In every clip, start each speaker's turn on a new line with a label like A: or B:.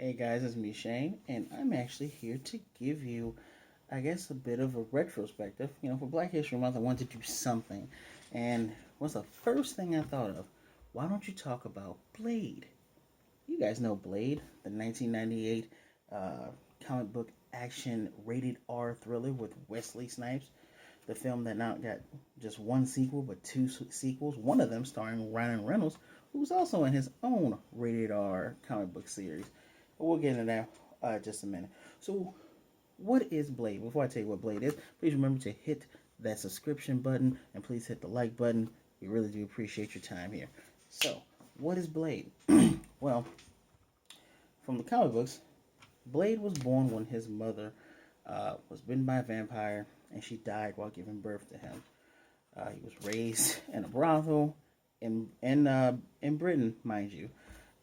A: Hey guys, it's me Shane, and I'm actually here to give you, I guess, a bit of a retrospective. For Black History Month, I wanted to do something, and what's the first thing I thought of? Why don't you talk about Blade? You guys know Blade, the 1998 uh, comic book action rated R thriller with Wesley Snipes, the film that now got just one sequel, but two sequels. One of them starring Ryan Reynolds, who was also in his own rated R comic book series. But we'll get into that just a minute. So, what is Blade? Before I tell you what Blade is, please remember to hit that subscription button and please hit the like button. We really do appreciate your time here. So, what is Blade? Well, from the comic books, Blade was born when his mother was bitten by a vampire and she died while giving birth to him. He was raised in a brothel in Britain, mind you,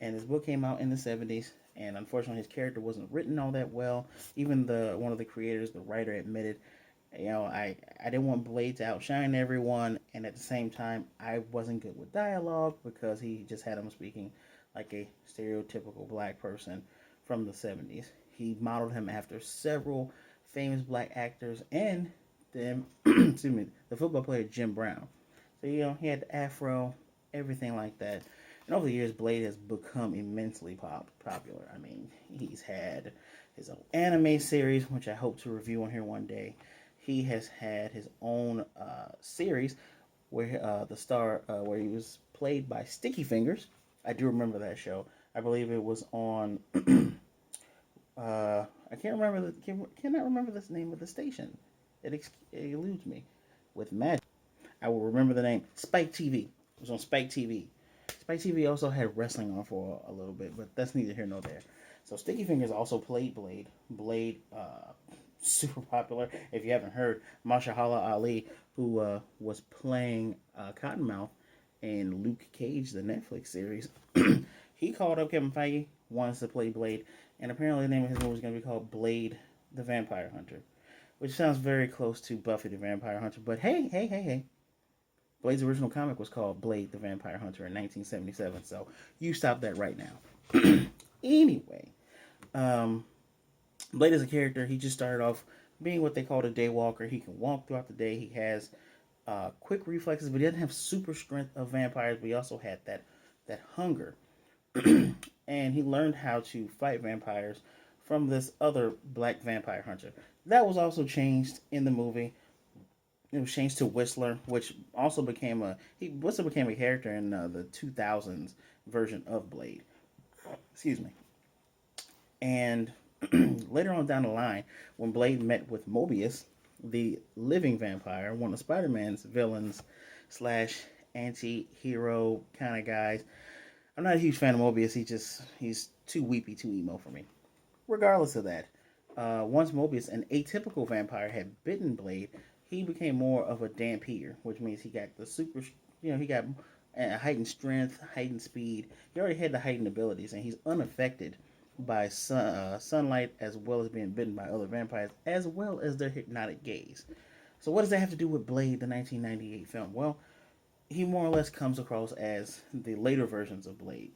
A: and his book came out in the 70s. And unfortunately, his character wasn't written all that well. Even the one of the creators, the writer, admitted, I didn't want Blade to outshine everyone, and at the same time, I wasn't good with dialogue because he just had him speaking like a stereotypical black person from the 70s. He modeled him after several famous black actors and the excuse me, the football player Jim Brown. So he had the afro, everything like that. And over the years, Blade has become immensely popular. I mean, he's had his own anime series, which I hope to review on here one day. He has had his own series where where he was played by Sticky Fingers. I do remember that show. I believe it was on. I cannot remember the name of the station. It eludes me. With magic, I will remember the name. Spike TV. It was on Spike TV. Spike TV also had wrestling on for a little bit, but that's neither here nor there. So Sticky Fingers also played Blade. Blade, super popular. If you haven't heard, Mashallah Ali, who was playing Cottonmouth in Luke Cage, the Netflix series, he called up Kevin Feige, wants to play Blade, and apparently the name of his movie is going to be called Blade the Vampire Hunter, which sounds very close to Buffy the Vampire Hunter. But hey. Blade's original comic was called Blade the Vampire Hunter in 1977, so you stop that right now. Anyway, um, Blade is a character. He just started off being what they call a daywalker. He can walk throughout the day. He has quick reflexes, but he doesn't have super strength of vampires. But he also had that hunger, and he learned how to fight vampires from this other black vampire hunter. That was also changed in the movie. It was changed to Whistler, which also became Whistler became a character in the 2000s version of Blade. Excuse me. And later on down the line, when Blade met with Mobius, the living vampire, one of Spider-Man's villains slash anti-hero kind of guys. I'm not a huge fan of Mobius. He's too weepy, too emo for me. Regardless of that, once Mobius, an atypical vampire, had bitten Blade, he became more of a Dampier, which means he got the super, he got heightened strength, heightened speed. He already had the heightened abilities, and he's unaffected by sunlight as well as being bitten by other vampires, as well as their hypnotic gaze. So, what does that have to do with Blade, the 1998 film? Well, he more or less comes across as the later versions of Blade.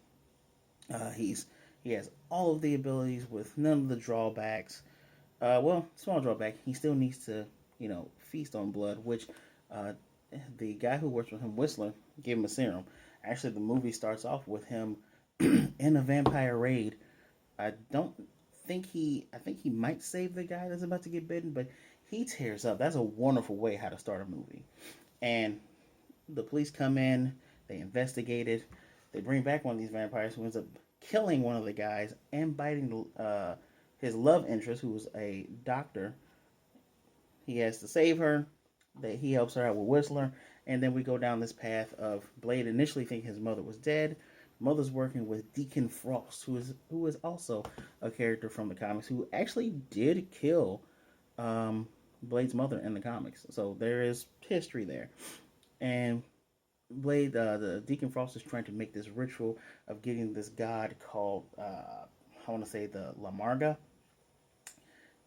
A: He has all of the abilities with none of the drawbacks. Small drawback. He still needs to, feast on blood, which uh, the guy who works with him, Whistler, gave him a serum. Actually, the movie starts off with him in a vampire raid. I don't think he. I think he might save the guy that's about to get bitten, but he tears up. That's a wonderful way how to start a movie. And the police come in. They investigate it. They bring back one of these vampires who ends up killing one of the guys and biting his love interest, who was a doctor. He has to save her. That he helps her out with Whistler, and then we go down this path of Blade initially thinking his mother was dead. Mother's working with Deacon Frost, who is also a character from the comics, who actually did kill Blade's mother in the comics. So there is history there, and Blade, the Deacon Frost is trying to make this ritual of getting this god called, I want to say the Lamarga.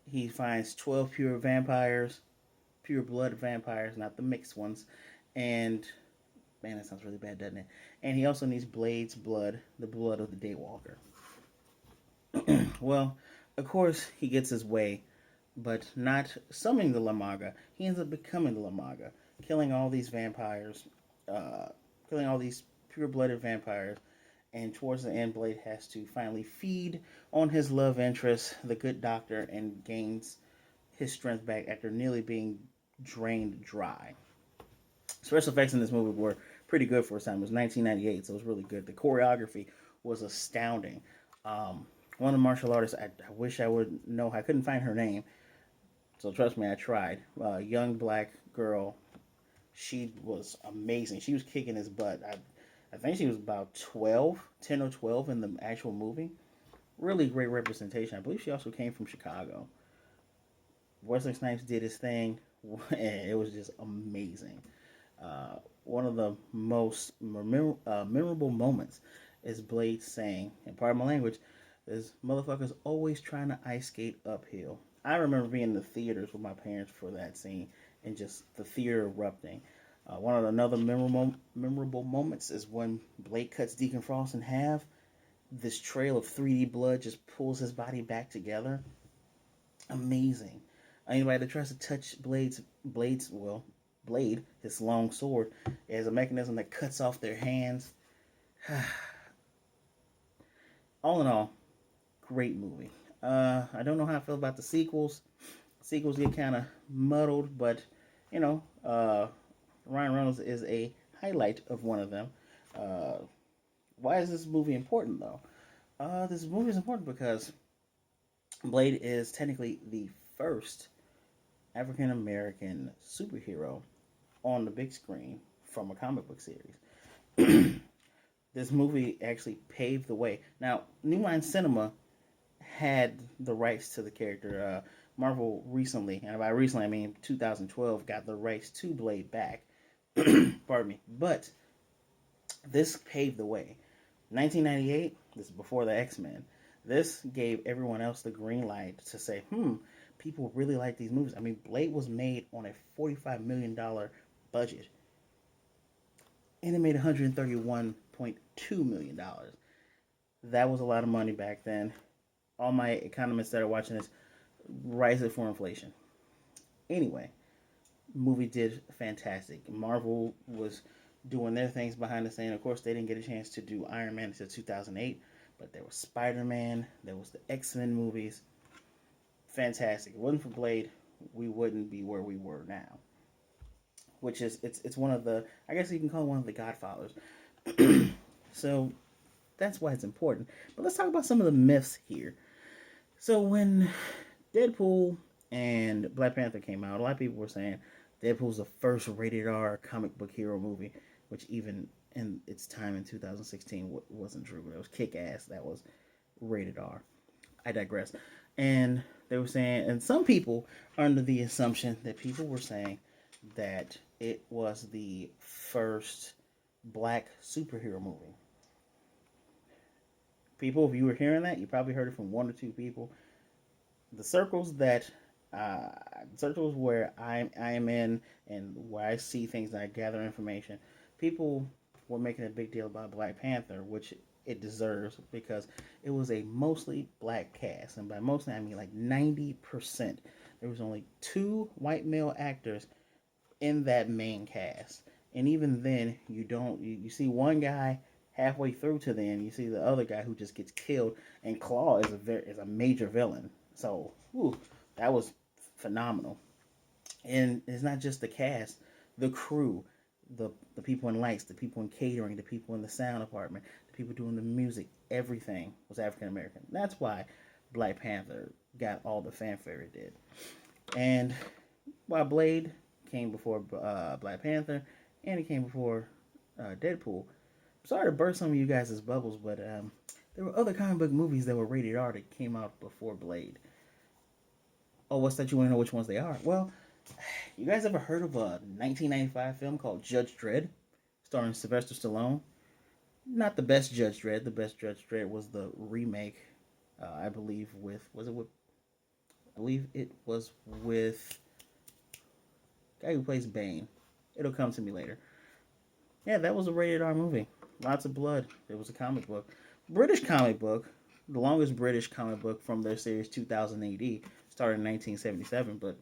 A: He finds 12 pure vampires, pure blood vampires, not the mixed ones. And, man, that sounds really bad, doesn't it? And he also needs Blade's blood, the blood of the Daywalker. Well, of course, he gets his way, but not summoning the Lamaga. He ends up becoming the Lamaga, killing all these vampires, uh, killing all these pure-blooded vampires. And towards the end, Blade has to finally feed on his love interest, the good doctor, and gains his strength back after nearly being drained dry. Special effects in this movie were pretty good for its time. It was 1998, so it was really good. The choreography was astounding. One of the martial artists, I wish I would know. I couldn't find her name, so trust me, I tried. Young black girl. She was amazing. She was kicking his butt. I think she was about 12, 10 or 12 in the actual movie. Really great representation. I believe she also came from Chicago. Wesley Snipes did his thing, and it was just amazing. One of the most memorable moments is Blade saying, and part of my language, is motherfuckers always trying to ice skate uphill. I remember being in the theaters with my parents for that scene and just the theater erupting. One of the another memorable moments is when Blade cuts Deacon Frost in half. This trail of 3D blood just pulls his body back together. Amazing. Anybody that tries to touch Blade, his long sword, has a mechanism that cuts off their hands. All in all, great movie. I don't know how I feel about the sequels. Sequels get kind of muddled, but you know, Ryan Reynolds is a highlight of one of them. Uh, why is this movie important though? This movie is important because Blade is technically the first African American superhero on the big screen from a comic book series. This movie actually paved the way. Now, New Line Cinema had the rights to the character. Marvel recently, and by recently I mean 2012, got the rights to Blade back. Pardon me. But this paved the way. 1998, this is before the X-Men. This gave everyone else the green light to say, people really like these movies. I mean, Blade was made on a $45 million budget, and it made $131.2 million. That was a lot of money back then. All my economists that are watching this, rise it for inflation. Anyway, movie did fantastic. Marvel was doing their things behind the scene. Of course, they didn't get a chance to do Iron Man until 2008, but there was Spider-Man, there was the X-Men movies. Fantastic. If it wasn't for Blade, we wouldn't be where we were now. Which is it's one of the, I guess you can call it one of the Godfathers. So that's why it's important. But let's talk about some of the myths here. So when Deadpool and Black Panther came out, a lot of people were saying Deadpool's the first rated R comic book hero movie, which even in its time in 2016 wasn't true. It was Kick Ass that was rated R. I digress. And they were saying, and some people are under the assumption that people were saying that it was the first black superhero movie. People, if you were hearing that, you probably heard it from one or two people. The circles where I am in and where I see things and I gather information, people were making a big deal about Black Panther, which it deserves because it was a mostly black cast, and by mostly I mean like 90%. There was only two white male actors in that main cast, and even then, you see one guy halfway through to the end, you see the other guy who just gets killed, and Claw is a major villain. So, that was phenomenal. And it's not just the cast, the crew, the people in lights, the people in catering, the people in the sound department, the people doing the music, everything was African American. That's why Black Panther got all the fanfare it did. And while Blade came before Black Panther, and it came before Deadpool. Sorry to burst some of you guys' bubbles, but there were other comic book movies that were rated R that came out before Blade. Oh, what's that? You want to know which ones they are? Well, you guys ever heard of a 1995 film called Judge Dredd, starring Sylvester Stallone? Not the best Judge Dredd. The best Judge Dredd was the remake, I believe, I believe it was with the guy who plays Bane. It'll come to me later. Yeah, that was a rated R movie. Lots of blood. It was a comic book. British comic book, the longest British comic book from their series 2000 AD, started in 1977. But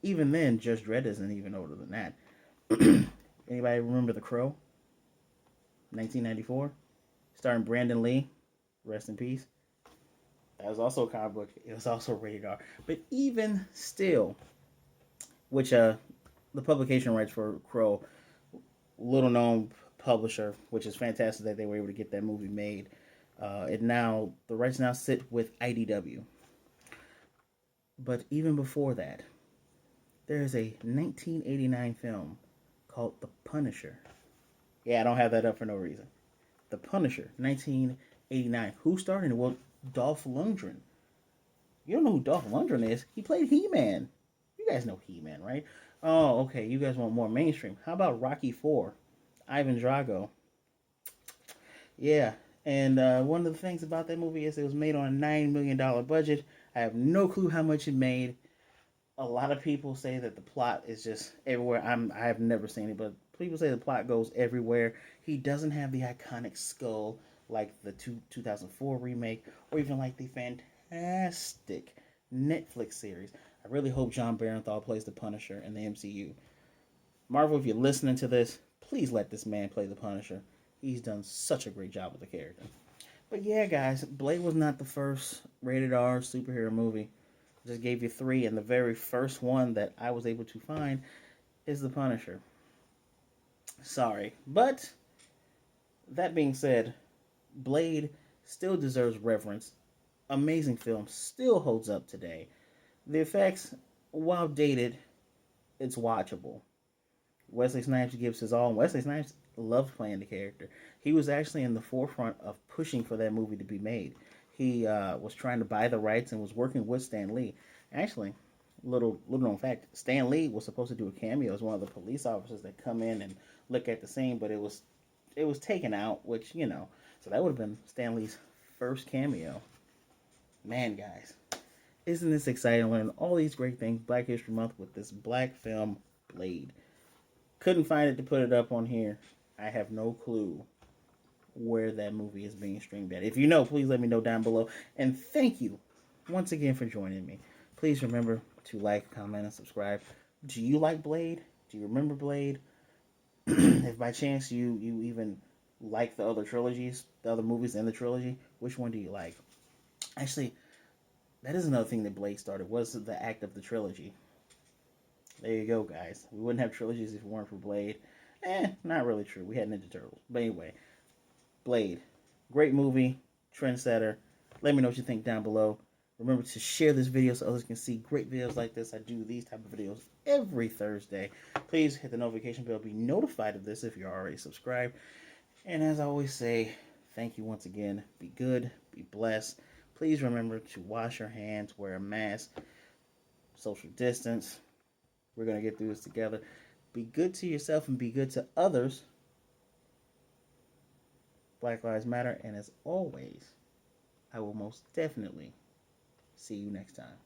A: even then, Judge Dredd isn't even older than that. Anybody remember The Crow, 1994, starring Brandon Lee? Rest in peace. That was also a comic book. It was also rated R. But even still, which the publication rights for Crow, little known publisher, which is fantastic that they were able to get that movie made. The rights now sit with IDW. But even before that, there is a 1989 film called The Punisher. Yeah, I don't have that up for no reason. The Punisher, 1989. Who starred in it? Well, Dolph Lundgren. You don't know who Dolph Lundgren is? He played He-Man. You guys know He-Man, right? Oh, okay. You guys want more mainstream. How about Rocky 4? Ivan Drago. Yeah. And one of the things about that movie is it was made on a $9 million budget. I have no clue how much it made. A lot of people say that the plot is just everywhere. I have never seen it, but people say the plot goes everywhere. He doesn't have the iconic skull like the 2004 remake, or even like the fantastic Netflix series. I really hope John Barenthal plays the Punisher in the MCU. Marvel, if you're listening to this, please let this man play the Punisher. He's done such a great job with the character. But yeah, guys, Blade was not the first rated R superhero movie. I just gave you three, and the very first one that I was able to find is the Punisher. Sorry. But that being said, Blade still deserves reverence. Amazing film, still holds up today. The effects, while dated, it's watchable. Wesley Snipes gives his all. Wesley Snipes loved playing the character. He was actually in the forefront of pushing for that movie to be made. He was trying to buy the rights and was working with Stan Lee. Actually, little known fact: Stan Lee was supposed to do a cameo as one of the police officers that come in and look at the scene, but it was taken out, which so that would have been Stan Lee's first cameo. Man, guys, isn't this exciting? Learning all these great things Black History Month with this black film Blade. Couldn't find it to put it up on here. I have no clue where that movie is being streamed at. If you know, please let me know down below. And thank you once again for joining me. Please remember to like, comment, and subscribe. Do you like Blade? Do you remember Blade? If by chance you even like the other trilogies, the other movies in the trilogy, which one do you like? Actually, that is another thing that Blade started. Was the act of the trilogy. There you go, guys. We wouldn't have trilogies if it weren't for Blade. Not really true. We had Ninja Turtles. But anyway, Blade. Great movie. Trendsetter. Let me know what you think down below. Remember to share this video so others can see great videos like this. I do these type of videos every Thursday. Please hit the notification bell. Be notified of this if you're already subscribed. And as I always say, thank you once again. Be good. Be blessed. Please remember to wash your hands. Wear a mask. Social distance. We're going to get through this together. Be good to yourself and be good to others. Black Lives Matter. And as always, I will most definitely see you next time.